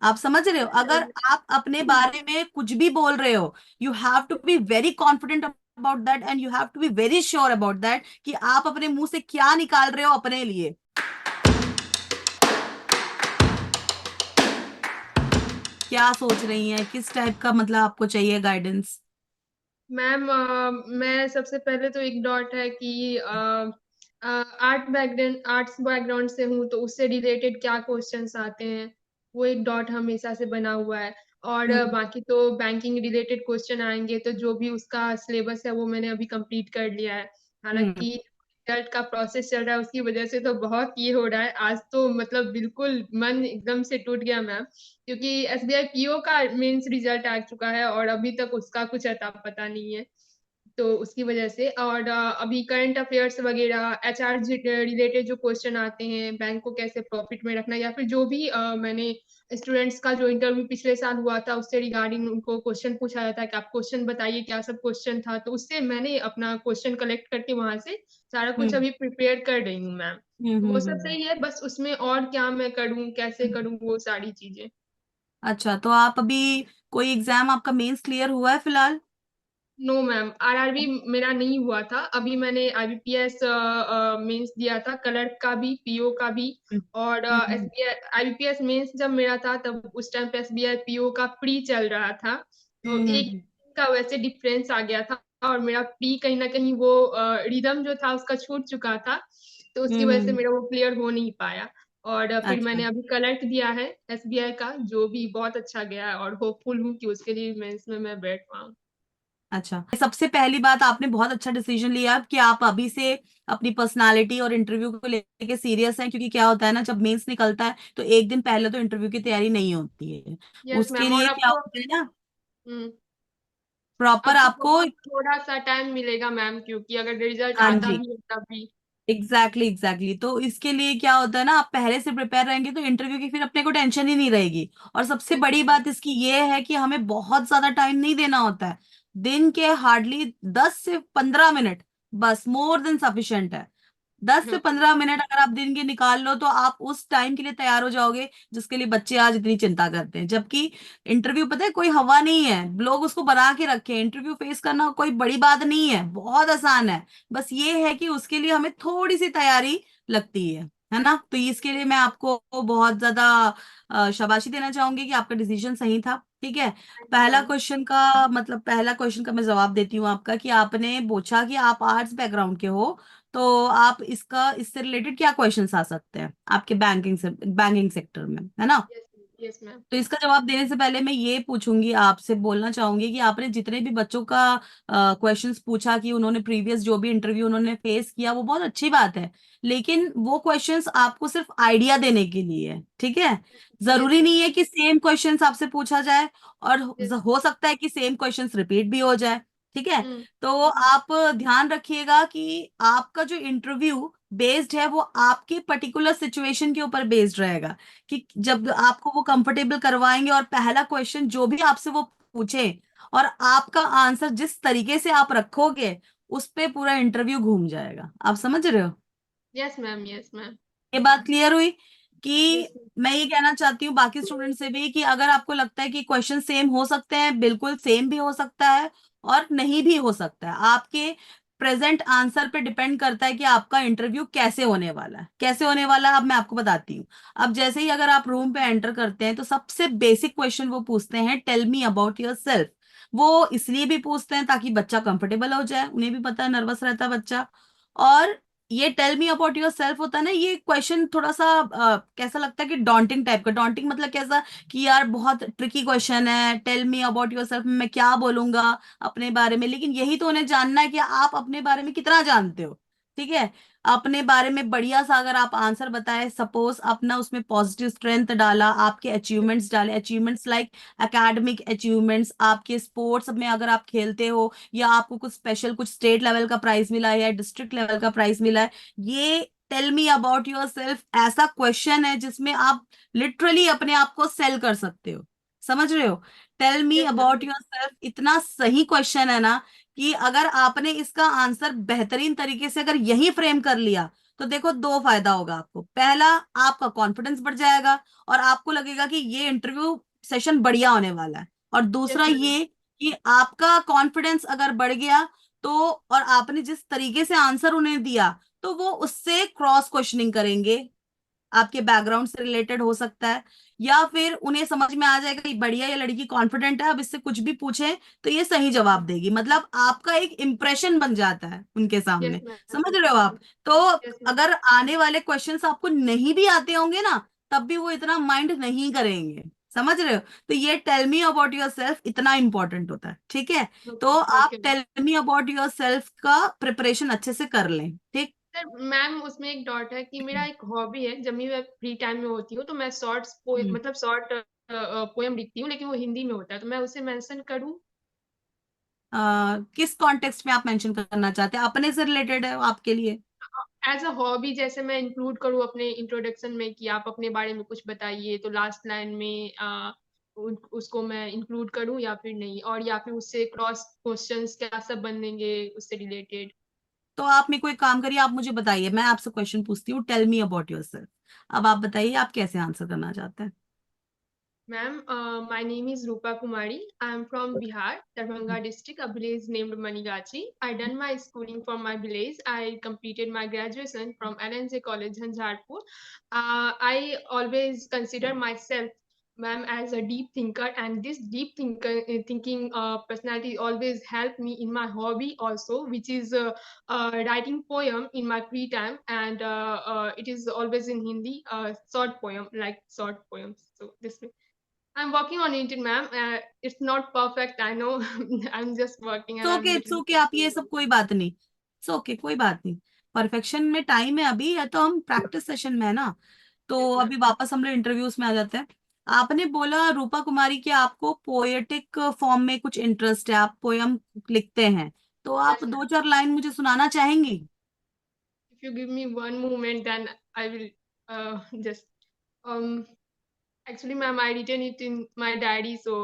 आप समझ रहे हो? अगर आप अपने बारे में कुछ भी बोल रहे हो, you have to be very confident about that and you have to be very sure about that कि आप अपने मुंह से क्या निकाल रहे हो अपने लिए। क्या सोच रही हैं, किस टाइप का मतलब आपको चाहिए गाइडेंस? मैम, मैं सबसे पहले तो एक डॉट है कि आर्ट्स बैकग्राउंड से हूँ, तो उससे रिलेटेड क्या क्वेश्चंस आते हैं, वो एक डॉट हमेशा से बना हुआ है। और हम्म। बाकी तो बैंकिंग रिलेटेड क्वेश्चन आएंगे, तो जो भी उसका सिलेबस है वो मैंने अभी कंप्लीट कर लिया है। हम्म। हालांकि रिजल्ट का प्रोसेस चल रहा है, उसकी वजह से तो बहुत ये हो रहा है। आज तो मतलब बिल्कुल मन एकदम से टूट गया मैम, क्योंकि एसबीआई पीओ का मेंस रिजल्ट आ चुका है और अभी तक उसका कुछ अता पता नहीं है। तो उसकी वजह से, और अभी करंट अफेयर्स वगैरह, एचआर रिलेटेड जो क्वेश्चन आते हैं, बैंक को कैसे प्रॉफिट में रखना, या फिर जो भी मैंने स्टूडेंट्स का जो इंटरव्यू पिछले साल हुआ था उससे रिगार्डिंग उनको क्वेश्चन पूछा जाता है कि आप क्वेश्चन बताइए क्या सब क्वेश्चन था, तो उससे मैंने अपना क्वेश्चन कलेक्ट करके वहां से सारा कुछ हम्म। अभी प्रिपेयर कर रही हूँ मैम। हम्म। वो सब सही है, बस उसमें और क्या मैं करूँ, कैसे हम्म। करूँ, वो सारी चीजें। अच्छा, तो आप अभी कोई एग्जाम आपका मेंस क्लियर हुआ है फिलहाल? नो मैम, आरआरबी मेरा नहीं हुआ था। अभी मैंने आईबीपीएस मेंस दिया था, क्लर्क का भी, पीओ का भी। हम्म। और हम्म। एसबीआई आईबीपीएस मेंस जब मेरा था, तब उस टाइम पे एसबीआई पीओ का प्री चल रहा था। तो हम्म। एक का वैसे डिफरेंस आ गया था, और मेरा प्री कहीं ना कहीं वो रिदम जो था उसका छूट चुका था, तो उसकी वजह से हम्म। मेरा वो क्लियर हो नहीं पाया। और फिर अच्छा। मैंने अभी क्लर्क दिया है एसबीआई का, जो भी बहुत अच्छा गया है, और होपफुल हूँ कि उसके लिए मेंस में मैं बैठ पाऊँ। अच्छा, सबसे पहली बात, आपने बहुत अच्छा डिसीजन लिया कि आप अभी से अपनी पर्सनालिटी और इंटरव्यू को लेके सीरियस हैं, क्योंकि क्या होता है ना, जब मेंस निकलता है तो एक दिन पहले तो इंटरव्यू की तैयारी नहीं होती है। यस उसके मैम, और लिए अब क्या तो होता है ना, हम्म, प्रॉपर अब तो आपको। बहुत थोड़ा सा टाइम मिलेगा मैम, क्योंकि अगर रिजल्ट हाँ आता जी, भी है तब भी। एग्जैक्टली तो इसके लिए क्या होता है ना, आप पहले से प्रिपेयर रहेंगे तो इंटरव्यू की फिर अपने को टेंशन ही नहीं रहेगी। और सबसे यस बड़ी मैम। बात इसकी ये है कि हमें बहुत ज्यादा टाइम नहीं देना होता है। दिन के हार्डली 10 से 15 मिनट, बस मोर देन सफिशिएंट है। 10 से 15 मिनट अगर आप दिन के निकाल लो तो आप उस टाइम के लिए तैयार हो जाओगे जिसके लिए बच्चे आज इतनी चिंता करते हैं। जबकि इंटरव्यू, पता है, कोई हवा नहीं है, लोग उसको बना के रखे हैं। इंटरव्यू फेस करना कोई बड़ी बात नहीं है, बहुत आसान है। बस ये है कि उसके लिए हमें थोड़ी सी तैयारी लगती है ना। तो इसके लिए मैं आपको बहुत ज्यादा शाबाशी देना चाहूंगी कि आपका डिसीजन सही था। ठीक है। Thank you ma'am. पहला क्वेश्चन का मैं जवाब देती हूँ आपका, कि आपने पूछा कि आप आर्ट्स बैकग्राउंड के हो, तो आप इससे रिलेटेड क्या क्वेश्चंस आ सकते हैं आपके बैंकिंग सेक्टर में, है ना। Yes, yes ma'am. तो इसका जवाब देने से पहले मैं ये पूछूंगी, आपसे बोलना चाहूंगी कि आपने जितने भी बच्चों का क्वेश्चंस पूछा कि उन्होंने प्रीवियस जो भी इंटरव्यू उन्होंने फेस किया, वो बहुत अच्छी बात है। लेकिन वो क्वेश्चंस आपको सिर्फ आइडिया देने के लिए है, ठीक है। यस जरूरी मैम। नहीं है कि सेम क्वेश्चंस आपसे पूछा जाए, और यस। हो सकता है कि सेम क्वेश्चंस रिपीट भी हो जाए। ठीक है। हम्म। तो आप ध्यान रखिएगा कि आपका जो इंटरव्यू बेस्ड है वो आपके पर्टिकुलर सिचुएशन के ऊपर बेस्ड रहेगा। कि जब आपको वो कंफर्टेबल करवाएंगे और पहला क्वेश्चन जो भी आपसे वो पूछे और आपका आंसर जिस तरीके से आप रखोगे, उस पे पूरा इंटरव्यू घूम जाएगा। आप समझ रहे हो? Yes ma'am. Yes ma'am. ये बात क्लियर हुई? कि यस मैं ये कहना चाहती हूँ बाकी स्टूडेंट से भी कि अगर आपको लगता है कि क्वेश्चन सेम हो सकते हैं, बिल्कुल सेम भी हो सकता है और नहीं भी हो सकता है। आपके प्रेजेंट आंसर पे डिपेंड करता है कि आपका इंटरव्यू कैसे होने वाला है। कैसे होने वाला है अब मैं आपको बताती हूँ। अब जैसे ही अगर आप रूम पे एंटर करते हैं तो सबसे बेसिक क्वेश्चन वो पूछते हैं, tell me about yourself. वो इसलिए भी पूछते हैं ताकि बच्चा कंफर्टेबल हो जाए, उन्हें भी पता है नर्वस रहता है बच्चा। और ये tell me about yourself होता है ना, ये क्वेश्चन थोड़ा सा कैसा लगता है कि डॉन्टिंग टाइप का। डॉन्टिंग मतलब कैसा, कि यार बहुत ट्रिकी क्वेश्चन है, tell me about yourself, मैं क्या बोलूंगा अपने बारे में। लेकिन यही तो उन्हें जानना है कि आप अपने बारे में कितना जानते हो। ठीक है। अपने बारे में बढ़िया सा अगर आप आंसर बताए, सपोज अपना उसमें पॉजिटिव स्ट्रेंथ डाला, आपके अचीवमेंट्स डाले, अचीवमेंट्स लाइक एकेडमिक अचीवमेंट्स, आपके स्पोर्ट्स में अगर आप खेलते हो, या आपको कुछ स्पेशल, कुछ स्टेट लेवल का प्राइज मिला है या डिस्ट्रिक्ट लेवल का प्राइज मिला है। ये tell me about yourself ऐसा क्वेश्चन है जिसमें आप लिटरली अपने आप को सेल कर सकते हो। समझ रहे हो? Tell me yes ma'am. About yourself इतना सही क्वेश्चन है ना, कि अगर आपने इसका आंसर बेहतरीन तरीके से अगर यही फ्रेम कर लिया, तो देखो दो फायदा होगा आपको। पहला, आपका कॉन्फिडेंस बढ़ जाएगा और आपको लगेगा कि ये इंटरव्यू सेशन बढ़िया होने वाला है। और दूसरा यस मैम। ये कि आपका कॉन्फिडेंस अगर बढ़ गया तो, और आपने जिस तरीके से आंसर उन्हें दिया, तो वो उससे क्रॉस क्वेश्चनिंग करेंगे, आपके बैकग्राउंड से रिलेटेड हो सकता है, या फिर उन्हें समझ में आ जाएगा कि बढ़िया ये लड़की कॉन्फिडेंट है, अब इससे कुछ भी पूछे तो ये सही जवाब देगी। मतलब आपका एक इम्प्रेशन बन जाता है उनके यस सामने। मैम। समझ रहे हो आप? तो यस मैम। अगर आने वाले क्वेश्चंस आपको नहीं भी आते होंगे ना, तब भी वो इतना माइंड नहीं करेंगे। समझ रहे हो? तो ये tell me about yourself इतना इंपॉर्टेंट होता है। ठीक है? तो ओके आप okay ma'am. Tell me about yourself का प्रिपरेशन अच्छे से कर लें। ठीक। सर मैम उसमें एक डॉट है कि मेरा एक हॉबी है, जब भी मैं फ्री टाइम में होती हूँ तो मैं हम्म। मतलब शॉर्ट पोएम लिखती हूँ, लेकिन वो हिंदी में होता है, तो मैं उसे मेंशन करूँ? किस कॉन्टेक्स्ट में आप मेंशन करना चाहते हैं? अपने से रिलेटेड है वो आपके लिए? एज अ हॉबी जैसे मैं इंक्लूड करूँ अपने इंट्रोडक्शन में कि आप अपने बारे में कुछ बताइए, तो लास्ट लाइन में उसको मैं इंक्लूड करूँ या फिर नहीं, और या फिर उससे क्रॉस क्वेश्चंस क्या सब बनेंगे उससे रिलेटेड? तो आप मेरे को एक काम करिए, आप मुझे बताइए, मैं आपसे क्वेश्चन पूछती हूँ, टेल मी अबाउट योरसेल्फ। अब आप बताइए आप कैसे आंसर करना चाहते हैं। Ma'am, my name is Rupa Kumari. I am from Bihar, Darbhanga district, a village named Manigachi. I done my schooling from my village. I completed my graduation from LNJ College, Jhanjharpur. I always consider myself, ma'am, as a deep thinker, and this thinking personality always helped me in my hobby also, which is writing poem in my free time, and it is always in Hindi, short poem, like short poems. So this way. I'm working on it, ma'am. It's not perfect, I know. I'm just working and I'm it's little okay, आप ये confused. सब कोई बात नहीं। It's okay, कोई बात नहीं। Perfection में टाइम है अभी, या तो हम प्रैक्टिस सेशन में है ना। तो Yes, ma'am. अभी वापस हम लोग इंटरव्यूज में आ जाते हैं। आपने बोला रूपा कुमारी कि आपको पोएटिक फॉर्म में कुछ इंटरेस्ट है, आप पोयम लिखते हैं। तो आप Yes, दो ma'am. चार लाइन मुझे सुनाना चाहेंगी? If you give me one moment, then I will just um. Actually, ma'am, I written it in my diary, so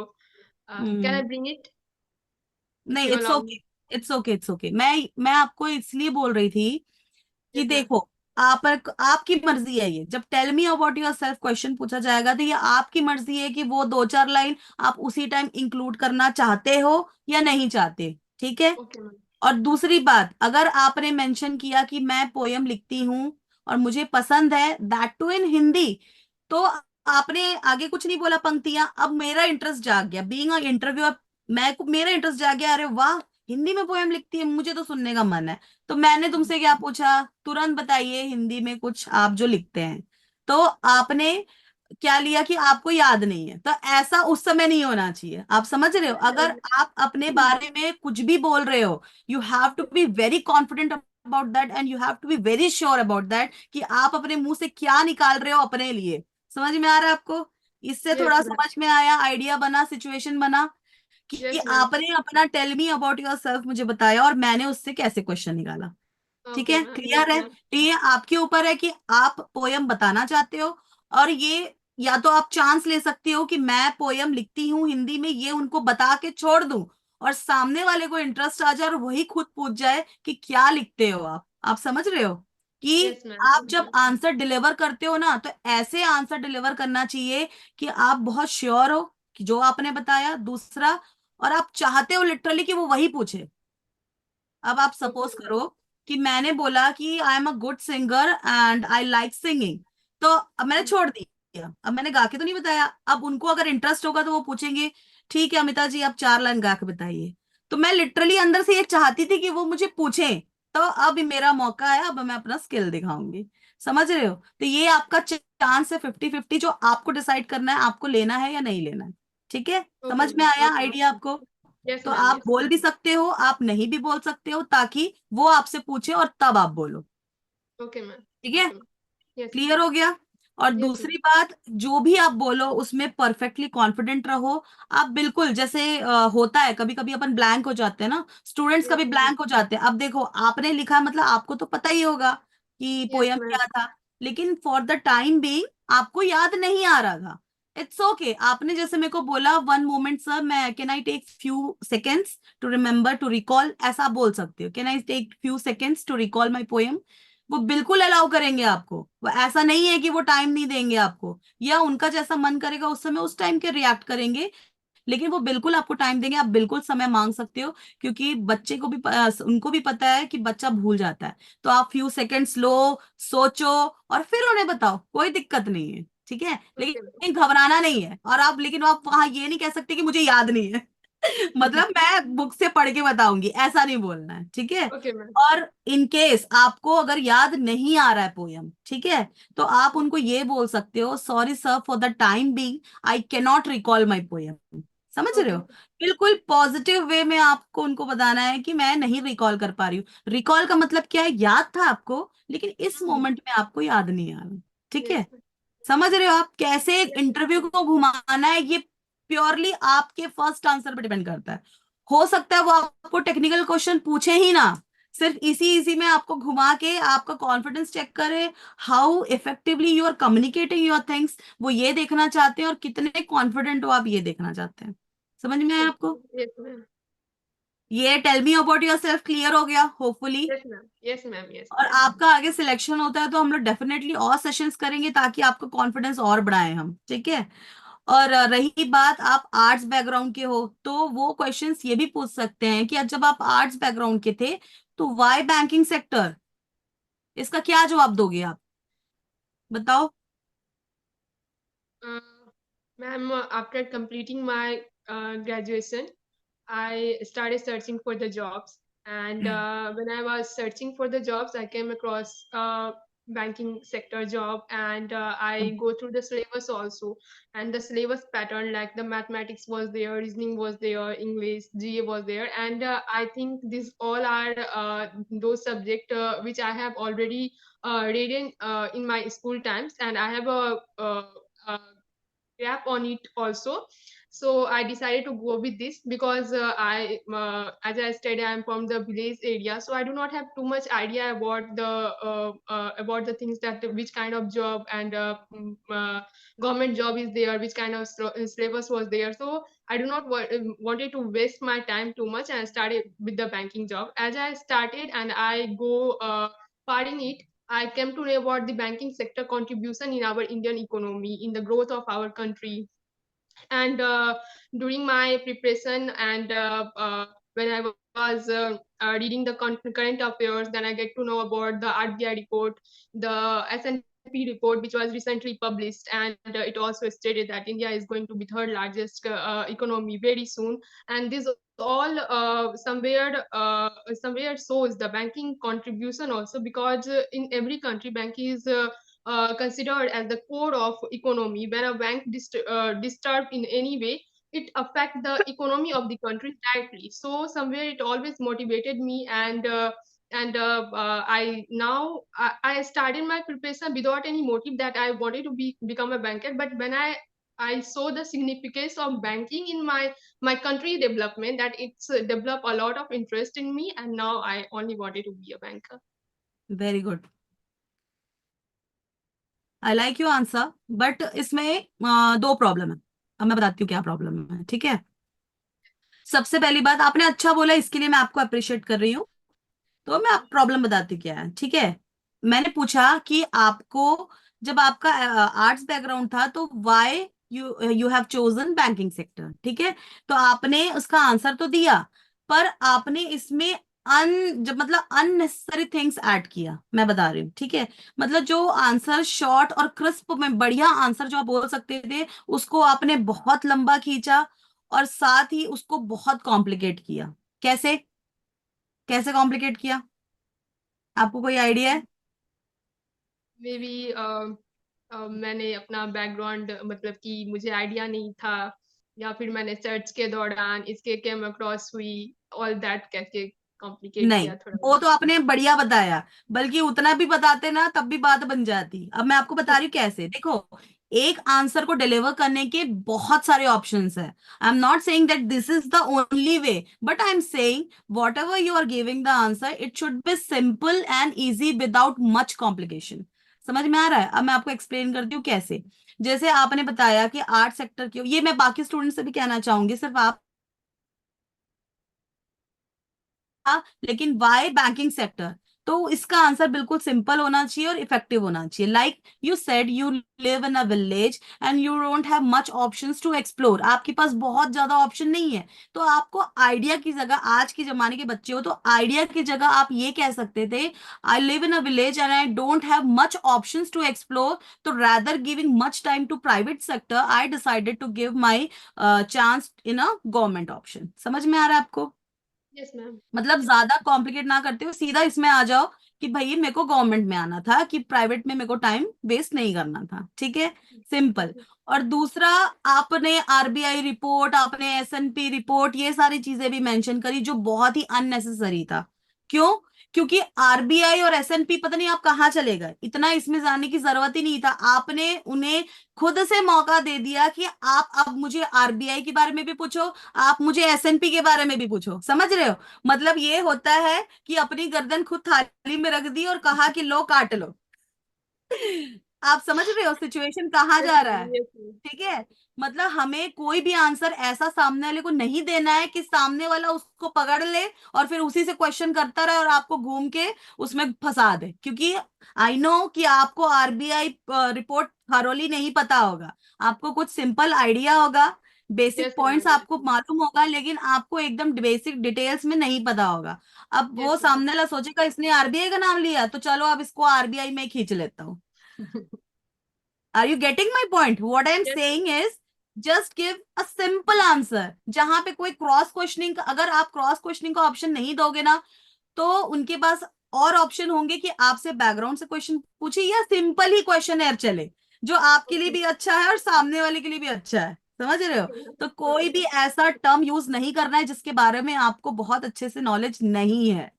can I hmm. bring it if नहीं, you it's allow okay. me? It's okay, it's okay. मैं आपको इसलिए बोल रही थी कि Yes, ma'am. देखो, आप आपकी मर्जी है ये, जब tell me about yourself question पूछा जाएगा तो ये आपकी मर्जी है कि वो दो चार लाइन आप उसी टाइम इंक्लूड करना चाहते हो या नहीं चाहते। ठीक है? Okay, ma'am. और दूसरी बात, अगर आपने मेंशन किया कि मैं पोयम लिखती हूँ और मुझे पसंद है, दैट टू इन हिंदी, तो आपने आगे कुछ नहीं बोला पंक्तियां, अब मेरा इंटरेस्ट जाग गया, बीइंग अ इंटरव्यूअर। मेरा इंटरेस्ट जाग गया, अरे वाह, हिंदी में पोयम लिखती है, मुझे तो सुनने का मन है। तो मैंने तुमसे क्या पूछा, तुरंत बताइए हिंदी में कुछ आप जो लिखते हैं। तो आपने क्या लिया कि आपको याद नहीं है। तो ऐसा उस समय नहीं होना चाहिए। आप समझ रहे हो? Yes, अगर ma'am. आप अपने बारे में कुछ भी बोल रहे हो, you have to be very confident about that, and you have to be very sure about that कि आप अपने मुंह से क्या निकाल रहे हो अपने लिए। समझ में आ रहा है आपको? इससे Yes, थोड़ा ma'am. समझ में आया, आइडिया बना, सिचुएशन बना कि Yes, ma'am. आपने अपना tell me about yourself मुझे बताया और मैंने उससे कैसे क्वेश्चन निकाला। ठीक Okay, है? ma'am. Yes, क्लियर है? ma'am. तो ये आपके ऊपर है कि आप पोयम बताना चाहते हो, और ये या तो आप चांस ले सकते हो कि मैं पोयम लिखती हूँ हिंदी में, ये उनको बता के छोड़ दूं और सामने वाले को इंटरेस्ट आ जाए और वही खुद पूछ जाए कि क्या लिखते हो आप समझ रहे हो कि Yes, ma'am. आप जब आंसर डिलीवर करते हो ना, तो ऐसे आंसर डिलीवर करना चाहिए कि आप बहुत श्योर हो कि जो आपने बताया, दूसरा, और आप चाहते हो लिटरली कि वो वही पूछे। अब आप Okay, सपोज ma'am. करो कि मैंने बोला कि I am a good singer and I like singing, तो अब मैंने छोड़ दिया, अब मैंने गा के तो नहीं बताया। अब उनको अगर इंटरेस्ट होगा तो वो पूछेंगे, ठीक है अमिता जी आप चार लाइन गा के बताइए। तो मैं लिटरली अंदर से ये चाहती थी कि वो मुझे पूछें, तो अब मेरा मौका है, अब मैं अपना स्किल दिखाऊंगी। समझ रहे हो? तो ये आपका चांस है 50-50, जो आपको डिसाइड करना है आपको लेना है या नहीं लेना है। ठीक है? Okay, समझ में ma'am. आया Okay, ma'am. आइडिया आपको? Yes, तो ma'am. आप Yes. बोल भी सकते हो, आप नहीं भी बोल सकते हो, ताकि वो आपसे पूछे और तब आप बोलो। Okay, ma'am. ठीक है? Okay, ma'am. Yes. क्लियर हो गया? और Yes, ma'am. दूसरी बात, जो भी आप बोलो उसमें परफेक्टली कॉन्फिडेंट रहो। आप बिल्कुल जैसे होता है कभी कभी अपन ब्लैंक हो जाते हैं ना, स्टूडेंट्स कभी Yes, ma'am. ब्लैंक हो जाते हैं। अब देखो आपने लिखा, मतलब आपको तो पता ही होगा कि Yes, पोयम ma'am. क्या था, लेकिन फॉर द टाइम बीइंग आपको याद नहीं आ रहा था। इट्स ओके आपने जैसे मेरे को बोला, वन मोमेंट सर, मैं can I take few seconds to remember to recall, ऐसा आप बोल सकते हो, can I take few seconds to recall my poem. वो बिल्कुल अलाउ करेंगे आपको। वो ऐसा नहीं है कि वो टाइम नहीं देंगे आपको, या उनका जैसा मन करेगा उस समय उस टाइम के रिएक्ट करेंगे, लेकिन वो बिल्कुल आपको टाइम देंगे। आप बिल्कुल समय मांग सकते हो, क्योंकि बच्चे को भी उनको भी पता है कि बच्चा भूल जाता है। तो आप फ्यू सेकंड्स लो, सोचो, और फिर उन्हें बताओ, कोई दिक्कत नहीं है, ठीक है। Okay ma'am. लेकिन घबराना नहीं है। और आप, लेकिन आप वहां ये नहीं कह सकते कि मुझे याद नहीं है मतलब मैं बुक से पढ़ के बताऊंगी, ऐसा नहीं बोलना है, ठीक है। Okay ma'am. और इन केस आपको अगर याद नहीं आ रहा है पोयम, ठीक है, तो आप उनको ये बोल सकते हो, sorry sir for the time being I can not recall my poem. समझ रहे ओके हो? मैम। बिल्कुल पॉजिटिव वे में आपको उनको बताना है कि मैं नहीं रिकॉल कर पा रही हूँ। रिकॉल का मतलब क्या है? याद था आपको, लेकिन इस मोमेंट में आपको याद नहीं आ रहा, ठीक यस है। मैम। समझ रहे हो आप कैसे यस इंटरव्यू मैम। को घुमाना है? ये प्योरली आपके फर्स्ट आंसर पे डिपेंड करता है। हो सकता है वो आपको टेक्निकल क्वेश्चन पूछे ही ना, सिर्फ इसी इसी में आपको घुमा के आपका कॉन्फिडेंस चेक करे, how effectively you are communicating your things, वो ये देखना चाहते हैं, और कितने कॉन्फिडेंट हो आप ये देखना चाहते हैं। समझ में आया आपको? Yes ma'am. ये tell me about yourself clear हो गया hopefully. Yes ma'am. Yes ma'am. Yes और मैम। आपका आगे सिलेक्शन होता है तो हम लोग डेफिनेटली और सेशंस करेंगे, ताकि आपका कॉन्फिडेंस और बढ़ाएं हम, ठीक है। और रही बात, आप आर्ट्स बैकग्राउंड के हो, तो वो क्वेश्चंस ये भी पूछ सकते हैं कि जब आप आर्ट्स बैकग्राउंड के थे, तो वाई बैंकिंग सेक्टर, इसका क्या जवाब दोगे आप? बताओ। Ma'am, after completing my graduation, I started searching for the jobs. And when I was searching for the jobs, I came across a banking sector job, and I go through the syllabus also. And the syllabus pattern, like the mathematics was there, reasoning was there, English, GA was there. And I think these all are those subjects which I have already read in my school times, and I have a gap on it also. So I decided to go with this because as I said, I'm from the village area, so I do not have too much idea about the things that which kind of job and government job is there, which kind of syllabus was there. So I do not wanted to waste my time too much, and started with the banking job. As I started and I go far in it, I came to know about the banking sector contribution in our Indian economy, in the growth of our country. And during my preparation and when I was reading the current affairs, then I get to know about the RBI report, the S&P report, which was recently published, and it also stated that India is going to be third largest economy very soon. And this all somewhere shows the banking contribution also, because in every country bank is considered as the core of economy. When a bank disturbed in any way, it affect the economy of the country directly. So somewhere it always motivated me, and I started my preparation without any motive that I wanted to become a banker. But when I saw the significance of banking in my country development, that it's developed a lot of interest in me, and now I only wanted to be a banker. Very good, I like your answer, but इसमें दो problem है। अब मैं बताती हूँ क्या problem है, ठीक है। सबसे पहली बात, आपने अच्छा बोला, इसके लिए मैं आपको अप्रिशिएट कर रही हूँ। तो मैं आप प्रॉब्लम बताती हूँ क्या है, ठीक है। मैंने पूछा कि आपको, जब आपका आर्ट्स बैकग्राउंड था, तो why you you have chosen banking sector, ठीक है। तो आपने उसका आंसर तो दिया, पर आपने इसमें जब मतलब अननेसेसरी थिंग्स ऐड किया, मैं बता रही हूँ, ठीक है। मतलब जो आंसर शॉर्ट और क्रिस्प में बढ़िया आंसर जो आप बोल सकते थे, उसको आपने बहुत लंबा खींचा, और साथ ही उसको बहुत कॉम्प्लिकेट किया। कैसे? कैसे कॉम्प्लिकेट किया? आपको कोई आइडिया है? मे बी मैंने अपना बैकग्राउंड मतलब कि मुझे आइडिया नहीं था, या फिर मैंने सर्च के दौरान इसके केम अक्रॉस हुई, ऑल दैट करके कॉम्प्लिकेट नहीं, किया थोड़ा। वो तो आपने बढ़िया बताया, बल्कि उतना भी बताते ना तब भी बात बन जाती। अब मैं आपको बता रही हूँ कैसे। देखो, एक आंसर को डिलीवर करने के बहुत सारे ऑप्शंस हैं। I am not saying that this is the only way, but I am saying whatever you are giving the answer, it should be simple and easy without much complication. समझ में आ रहा है? अब मैं आपको explain करती हूँ कैसे। जैसे आपने बताया कि आर्ट सेक्टर की, ये मैं बाकी स्टूडेंट से भी कहना चाहूंगी, सिर्फ आप, लेकिन वाई बैंकिंग सेक्टर? तो इसका आंसर बिल्कुल सिंपल होना चाहिए और इफेक्टिव होना चाहिए। Like you said you live in a village and you don't have much options to explore, आपके पास बहुत ज्यादा ऑप्शन नहीं है, तो आपको आइडिया की जगह, आज के जमाने के बच्चे हो तो आइडिया की जगह आप ये कह सकते थे, I live in a village and I don't have much options to explore, तो rather giving much time to private sector I decided to give my chance in a government option। समझ में आ रहा है आपको? Yes ma'am. मतलब ज्यादा complicate ना करते हो, सीधा इसमें आ जाओ कि भाई मेरे को गवर्नमेंट में आना था, कि प्राइवेट में मेरे को टाइम वेस्ट नहीं करना था। ठीक है, सिंपल। और दूसरा, आपने आरबीआई रिपोर्ट, आपने एसएनपी रिपोर्ट, ये सारी चीजें भी मेंशन करी जो बहुत ही अननेसेसरी था। क्यों? क्योंकि आरबीआई और एसएनपी पता नहीं आप कहाँ चले गए, इतना इसमें जाने की जरूरत ही नहीं था। आपने उन्हें खुद से मौका दे दिया कि आप अब मुझे आरबीआई के बारे में भी पूछो, आप मुझे एसएनपी के बारे में भी पूछो। समझ रहे हो? मतलब ये होता है कि अपनी गर्दन खुद थाली में रख दी और कहा कि लो काट लो। आप समझ रहे हो सिचुएशन कहाँ यस जा रहा मैम। है? Yes ma'am. ठीक है, मतलब हमें कोई भी आंसर ऐसा सामने वाले को नहीं देना है कि सामने वाला उसको पकड़ ले और फिर उसी से क्वेश्चन करता रहे और आपको घूम के उसमें फंसा दे। क्योंकि आई नो कि आपको आरबीआई रिपोर्ट थरोली नहीं पता होगा, आपको कुछ सिंपल आइडिया होगा, बेसिक यस पॉइंट्स मैम। आपको मालूम होगा, लेकिन आपको एकदम बेसिक डिटेल्स में नहीं पता होगा। अब वो यस मैम। सामने वाला सोचेगा इसने आरबीआई का नाम लिया तो चलो अब इसको आरबीआई में खींच लेता हूँ। Are you getting my point? What I am yes ma'am. Saying is just give a simple answer, जहां पे कोई क्रॉस क्वेश्चनिंग, अगर आप क्रॉस क्वेश्चनिंग का ऑप्शन नहीं दोगे ना, तो उनके पास और ऑप्शन होंगे कि आपसे बैकग्राउंड से क्वेश्चन पूछे या सिंपल ही क्वेश्चन एयर चले, जो आपके लिए ओके। भी अच्छा है और सामने वाले के लिए भी अच्छा है। समझ रहे हो? Okay ma'am. तो कोई ओके भी मैम। ऐसा टर्म यूज नहीं करना है जिसके बारे में आपको बहुत अच्छे से नॉलेज नहीं है।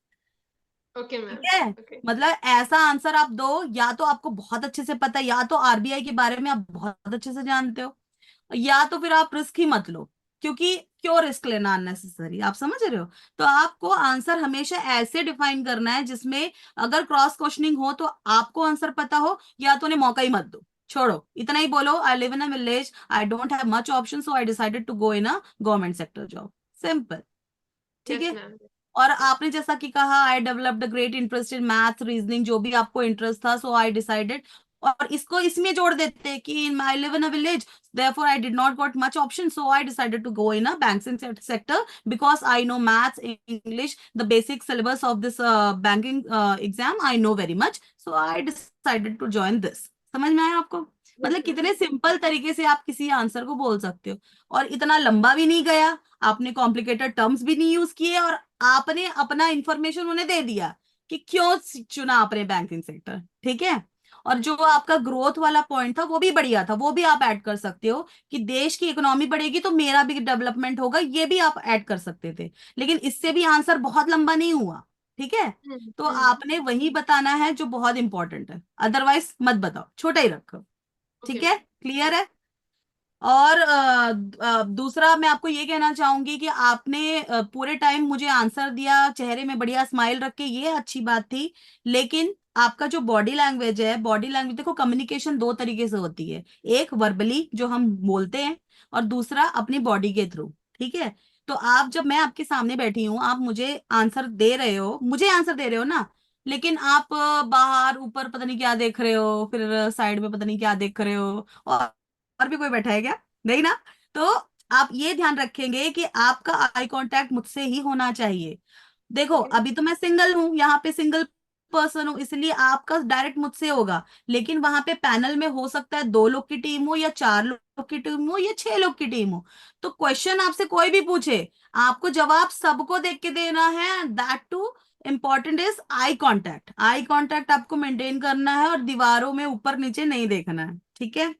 ओके ठीक मैम। है, ओके। मतलब ऐसा आंसर आप दो, या तो आपको बहुत अच्छे से पता है, या तो आरबीआई के बारे में आप बहुत अच्छे से जानते हो, या तो फिर आप रिस्क ही मत लो। क्योंकि क्यों रिस्क लेना अननेसेसरी, आप समझ रहे हो? तो आपको आंसर हमेशा ऐसे डिफाइन करना है जिसमें अगर क्रॉस क्वेश्चनिंग हो तो आपको आंसर पता हो, या तो उन्हें मौका ही मत दो। छोड़ो, इतना ही बोलो, I live in a village, I don't have much option, so I decided to go in a government sector job. Simple. ठीक यस है। मैम। और आपने जैसा कि कहा, I developed a great interest in math reasoning, जो भी आपको इंटरेस्ट था, सो आई डिसाइडेड, और इसको इसमें जोड़ देते हैं कि in I live in a village, therefore I did not got much option, so I decided to go in a banking sector because I know maths, English, the basic syllabus of this banking exam I know very much, so I decided to join this। समझ में आया आपको? Yes मतलब ma'am. कितने simple तरीके से आप किसी आंसर को बोल सकते हो, और इतना लंबा भी नहीं गया, आपने कॉम्प्लिकेटेड टर्म्स भी नहीं यूज किए, और आपने अपना इंफॉर्मेशन उन्हें दे दिया कि क्यों चुना आपने बैंकिंग सेक्टर। ठीक है। और जो आपका ग्रोथ वाला पॉइंट था वो भी बढ़िया था, वो भी आप ऐड कर सकते हो कि देश की इकोनॉमी बढ़ेगी तो मेरा भी डेवलपमेंट होगा, ये भी आप ऐड कर सकते थे। लेकिन इससे भी आंसर बहुत लंबा नहीं हुआ। ठीक है, तो आपने वही बताना है जो बहुत इंपॉर्टेंट है, अदरवाइज मत बताओ, छोटा ही रखो। ओके ठीक है, मैम। क्लियर है? और दूसरा मैं आपको ये कहना चाहूंगी कि आपने पूरे टाइम मुझे आंसर दिया चेहरे में बढ़िया स्माइल रख के, ये अच्छी बात थी, लेकिन आपका जो बॉडी लैंग्वेज है, बॉडी लैंग्वेज देखो, कम्युनिकेशन दो तरीके से होती है, एक वर्बली जो हम बोलते हैं, और दूसरा अपनी बॉडी के थ्रू। ठीक है, तो आप, जब मैं आपके सामने बैठी हूँ, आप मुझे आंसर दे रहे हो, मुझे आंसर दे रहे हो ना, लेकिन आप बाहर ऊपर पता नहीं क्या देख रहे हो, फिर साइड में पता नहीं क्या देख रहे हो, और भी कोई बैठा है क्या? नहीं ना? तो आप ये ध्यान रखेंगे कि आपका आई कांटेक्ट मुझसे ही होना चाहिए। देखो, ओके। अभी तो मैं सिंगल हूं, यहाँ पे सिंगल पर्सन हूं, इसलिए आपका डायरेक्ट मुझसे होगा, लेकिन वहां पे पैनल में हो सकता है 2 लोग की टीम हो, या 4 लोग की टीम हो, या 6 लोग की टीम हो, तो क्वेश्चन आपसे कोई भी पूछे, आपको जवाब सबको देख के देना है। That too important is eye contact, eye contact आपको मेंटेन करना है, और दीवारों में ऊपर नीचे नहीं देखना है। ठीक है।